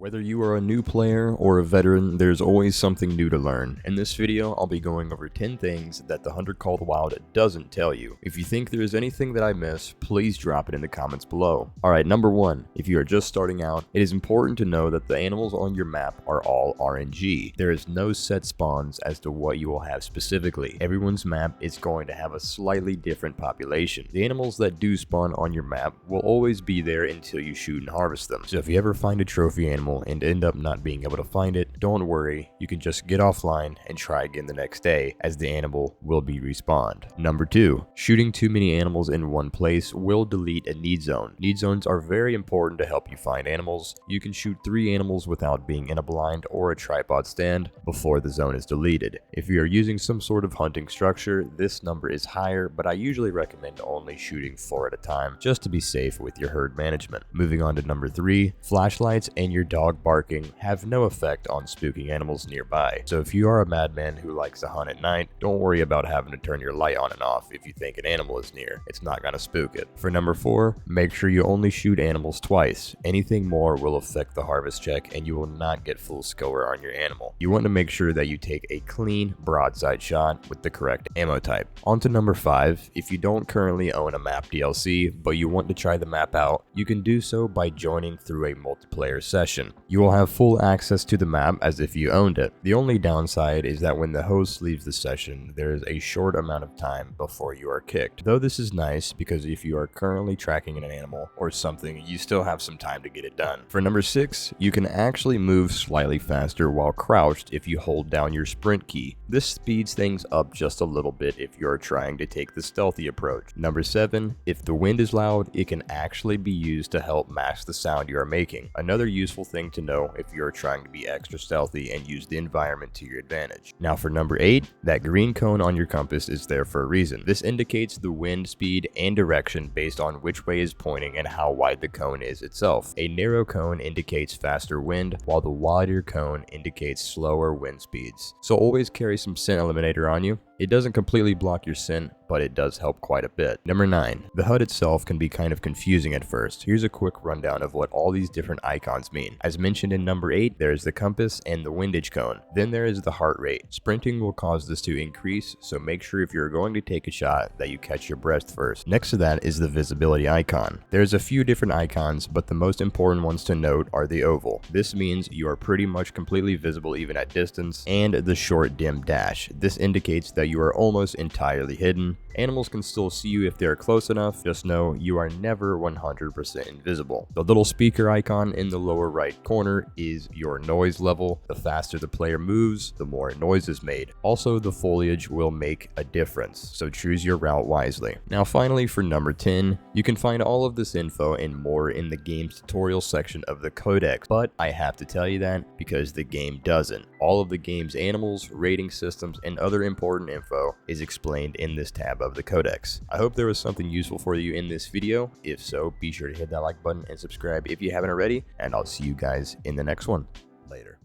Whether you are a new player or a veteran, there's always something new to learn. In this video, I'll be going over 10 things that the Hunter Call the Wild doesn't tell you. If you think there is anything that I miss, please drop it in the comments below. Alright, number 1. If you are just starting out, it is important to know that the animals on your map are all RNG. There is no set spawns as to what you will have specifically. Everyone's map is going to have a slightly different population. The animals that do spawn on your map will always be there until you shoot and harvest them. So if you ever find a trophy animal and end up not being able to find it, don't worry, you can just get offline and try again the next day, as the animal will be respawned. Number 2. Shooting too many animals in one place will delete a need zone. Need zones are very important to help you find animals. You can shoot 3 animals without being in a blind or a tripod stand before the zone is deleted. If you are using some sort of hunting structure, this number is higher, but I usually recommend only shooting 4 at a time, just to be safe with your herd management. Moving on to number 3, flashlights and your dog barking have no effect on spooking animals nearby. So if you are a madman who likes to hunt at night, don't worry about having to turn your light on and off if you think an animal is near. It's not gonna spook it. For number 4, make sure you only shoot animals twice. Anything more will affect the harvest check and you will not get full score on your animal. You want to make sure that you take a clean broadside shot with the correct ammo type. On to number 5, if you don't currently own a map DLC but you want to try the map out, you can do so by joining through a multiplayer session. You will have full access to the map as if you owned it. The only downside is that when the host leaves the session, there is a short amount of time before you are kicked. Though this is nice because if you are currently tracking an animal or something, you still have some time to get it done. For number 6, you can actually move slightly faster while crouched if you hold down your sprint key. This speeds things up just a little bit if you are trying to take the stealthy approach. Number 7, if the wind is loud, it can actually be used to help mask the sound you are making. Another useful thing to know if you're trying to be extra stealthy and use the environment to your advantage. Now for number 8, that green cone on your compass is there for a reason. This indicates the wind speed and direction based on which way is pointing and how wide the cone is itself. A narrow cone indicates faster wind, while the wider cone indicates slower wind speeds. So always carry some scent eliminator on you. It doesn't completely block your scent, but it does help quite a bit. Number 9. The HUD itself can be kind of confusing at first. Here's a quick rundown of what all these different icons mean. As mentioned in number 8, there is the compass and the windage cone. Then there is the heart rate. Sprinting will cause this to increase, so make sure if you're going to take a shot that you catch your breath first. Next to that is the visibility icon. There's a few different icons, but the most important ones to note are the oval. This means you are pretty much completely visible even at distance, and the short dim dash. This indicates that you are almost entirely hidden. Animals can still see you if they are close enough. Just know you are never 100% invisible. The little speaker icon in the lower right corner is your noise level. The faster the player moves, the more noise is made. Also, the foliage will make a difference, so choose your route wisely. Now finally, for number 10, you can find all of this info and more in the game's tutorial section of the codex, but I have to tell you that because the game doesn't. All of the game's animals, rating systems, and other important info is explained in this tab of the codex. I hope there was something useful for you in this video. If so, be sure to hit that like button and subscribe if you haven't already, and I'll see you guys in the next one. Later.